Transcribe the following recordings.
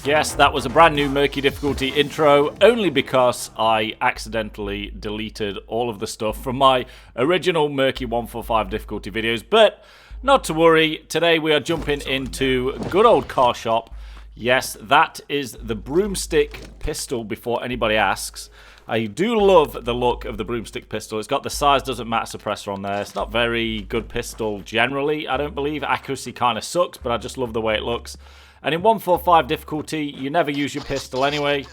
Yes, that was a brand new Murky difficulty intro, only because I accidentally deleted all of the stuff from my original Murky 145 difficulty videos, but not to worry, today we are jumping into good old car shop. Yes, that is the broomstick pistol before anybody asks. I do love the look of the broomstick pistol. It's got the size doesn't matter suppressor on there. It's not very good pistol generally, I don't believe. Accuracy kind of sucks, but I just love the way it looks. And in 145 difficulty, you never use your pistol anyway.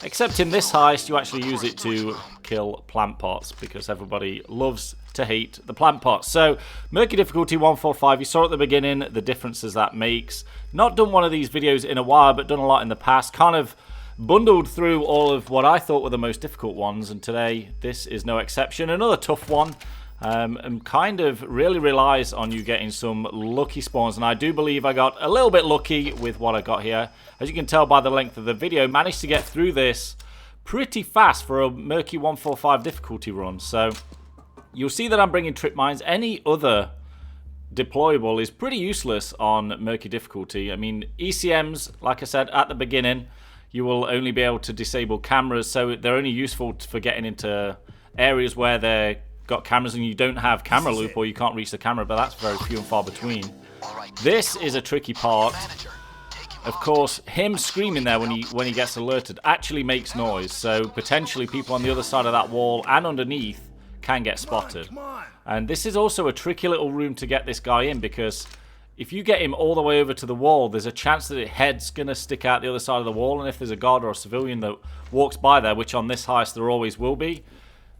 Except in this heist, you actually use it to kill plant pots, because everybody loves to hate the plant pots. So, Murky difficulty 145, you saw at the beginning the differences that makes. Not done one of these videos in a while, but done a lot in the past. Kind of bundled through all of what I thought were the most difficult ones, and today this is no exception. Another tough one. And kind of really relies on you getting some lucky spawns, and I do believe I got a little bit lucky with what I got here. As you can tell by the length of the video, managed to get through this pretty fast for a Murky 145 difficulty run. So you'll see that I'm bringing trip mines. Any other deployable is pretty useless on Murky difficulty. I mean, ECMs, like I said at the beginning, you will only be able to disable cameras, so they're only useful for getting into areas where they're got cameras and you don't have camera loop or you can't reach the camera, but that's very few and far between. This is a tricky part. Of course, him screaming there when he gets alerted actually makes noise, so potentially people on the other side of that wall and underneath can get spotted. And this is also a tricky little room to get this guy in, because if you get him all the way over to the wall, there's a chance that his head's going to stick out the other side of the wall, and if there's a guard or a civilian that walks by there, which on this heist there always will be,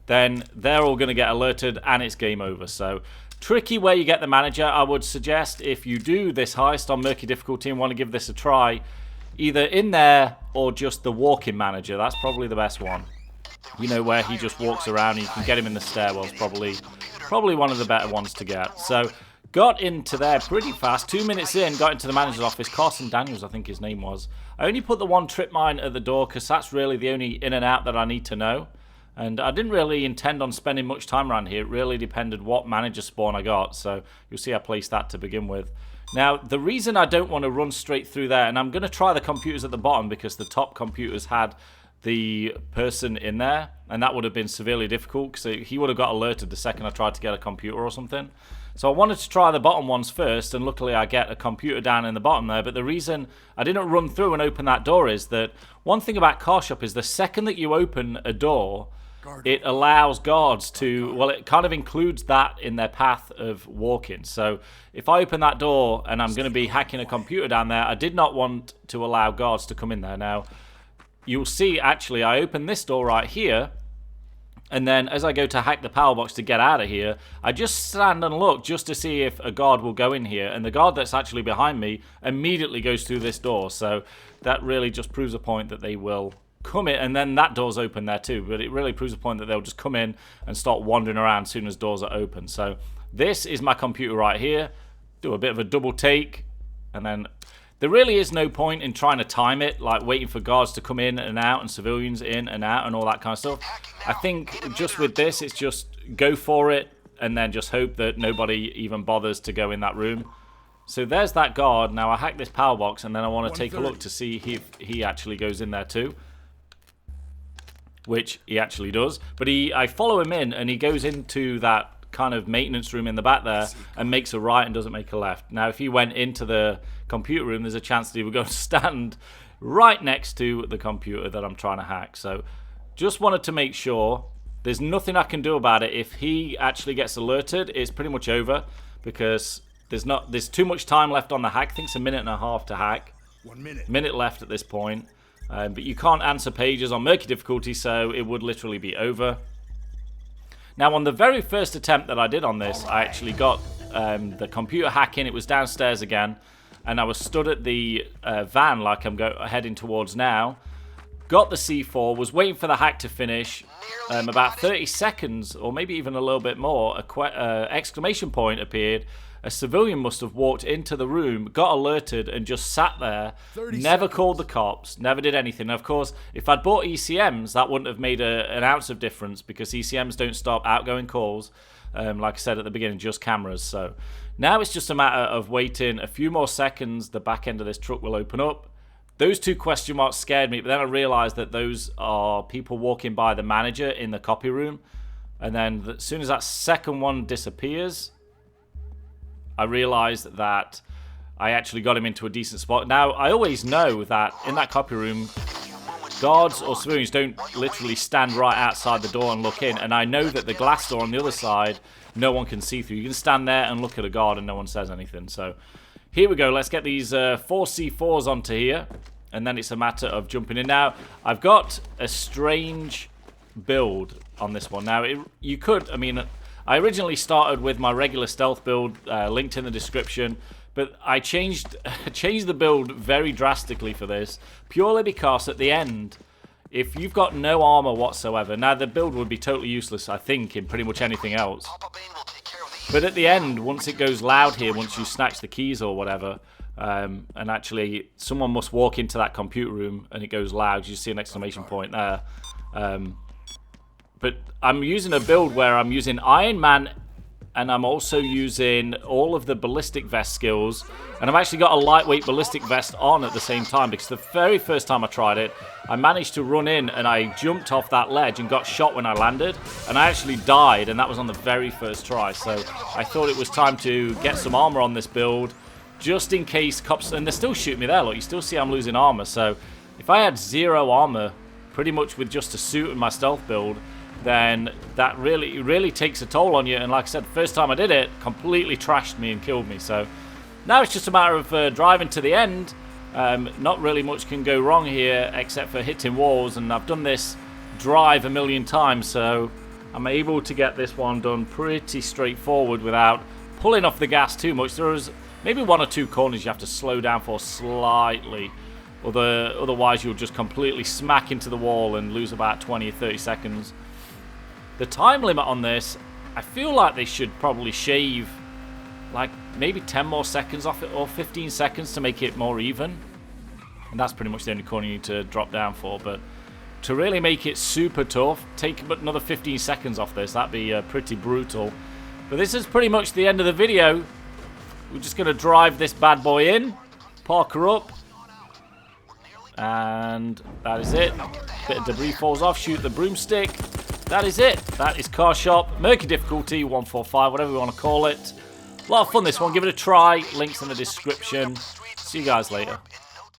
then they're all going to get alerted and it's game over. So, tricky where you get the manager. I would suggest if you do this heist on Murky difficulty and want to give this a try, either in there or just the walk-in manager. That's probably the best one. You know, where he just walks around and you can get him in the stairwells. Probably one of the better ones to get. So, got into there pretty fast. 2 minutes in, got into the manager's office. Carson Daniels, I think his name was. I only put the one trip mine at the door because that's really the only in and out that I need to know. And I didn't really intend on spending much time around here. It really depended what manager spawn I got. So you'll see I placed that to begin with. Now, the reason I don't want to run straight through there, and I'm going to try the computers at the bottom because the top computers had the person in there, and that would have been severely difficult because he would have got alerted the second I tried to get a computer or something. So I wanted to try the bottom ones first, and luckily I get a computer down in the bottom there. But the reason I didn't run through and open that door is that one thing about car shop is the second that you open a door, it allows guards to, well, it kind of includes that in their path of walking. So if I open that door and I'm going to be hacking a computer down there, I did not want to allow guards to come in there. Now, you'll see, actually, I open this door right here, and then as I go to hack the power box to get out of here, I just stand and look just to see if a guard will go in here, and the guard that's actually behind me immediately goes through this door. So that really just proves a point that they will come in, and then that door's open there too, but it really proves a point that they'll just come in and start wandering around as soon as doors are open. So this is my computer right here. Do a bit of a double take, and then there really is no point in trying to time it, like waiting for guards to come in and out and civilians in and out and all that kind of stuff. I think just with this, it's just go for it and then just hope that nobody even bothers to go in that room. So there's that guard. Now I hack this power box, and then I want to take a look to see if he actually goes in there too, which he actually does. But I follow him in, and he goes into that kind of maintenance room in the back there and makes a right and doesn't make a left. Now, if he went into the computer room, there's a chance that he would go and stand right next to the computer that I'm trying to hack. So just wanted to make sure. There's nothing I can do about it. If he actually gets alerted, it's pretty much over, because there's too much time left on the hack. I think it's a minute and a half to hack. 1 minute. Minute left at this point. But you can't answer pages on Murky difficulty, so it would literally be over. Now, on the very first attempt that I did on this, I actually got the computer hacking. It was downstairs again, and I was stood at the van like I'm heading towards now. Got the C4, was waiting for the hack to finish. About 30 seconds, or maybe even a little bit more, exclamation point appeared. A civilian must have walked into the room, got alerted, and just sat there. Never called the cops, never did anything. Of course, if I'd bought ECMs, that wouldn't have made an ounce of difference, because ECMs don't stop outgoing calls. Like I said at the beginning, just cameras. So now it's just a matter of waiting a few more seconds. The back end of this truck will open up. those two question marks scared me, but then I realized that those are people walking by the manager in the copy room. And then as soon as that second one disappears, I realized that I actually got him into a decent spot. Now, I always know that in that copy room, guards or civilians don't literally stand right outside the door and look in. And I know that the glass door on the other side, no one can see through. You can stand there and look at a guard and no one says anything. So here we go. Let's get these 4 C4s onto here. And then it's a matter of jumping in. Now, I've got a strange build on this one. Now, you could, I mean, I originally started with my regular stealth build, linked in the description. But I changed the build very drastically for this, purely because at the end, if you've got no armor whatsoever, now the build would be totally useless, I think, in pretty much anything else. But at the end, once it goes loud here, once you snatch the keys or whatever, and actually someone must walk into that computer room and it goes loud, you see an exclamation point there. But I'm using a build where I'm using Iron Man, and I'm also using all of the ballistic vest skills. And I've actually got a lightweight ballistic vest on at the same time, because the very first time I tried it, I managed to run in and I jumped off that ledge and got shot when I landed. And I actually died, and that was on the very first try. So I thought it was time to get some armor on this build, just in case cops... And they're still shooting me there, look. You still see I'm losing armor. So if I had 0 armor, pretty much with just a suit and my stealth build, then that really takes a toll on you. And like I said, the first time I did it, completely trashed me and killed me. So now it's just a matter of driving to the end. Not really much can go wrong here except for hitting walls, and I've done this drive a million times, so I'm able to get this one done pretty straightforward without pulling off the gas too much. There's maybe 1 or 2 corners you have to slow down for slightly, otherwise you'll just completely smack into the wall and lose about 20 or 30 seconds. The time limit on this, I feel like they should probably shave like maybe 10 more seconds off it, or 15 seconds to make it more even. And that's pretty much the only corner you need to drop down for. But to really make it super tough, take another 15 seconds off this. That'd be pretty brutal. But this is pretty much the end of the video. We're just going to drive this bad boy in, park her up, and that is it. Bit of debris falls off, shoot the broomstick. That is it. That is Car Shop, Murky difficulty, 145, whatever we want to call it. A lot of fun this one. Give it a try. Links in the description. See you guys later.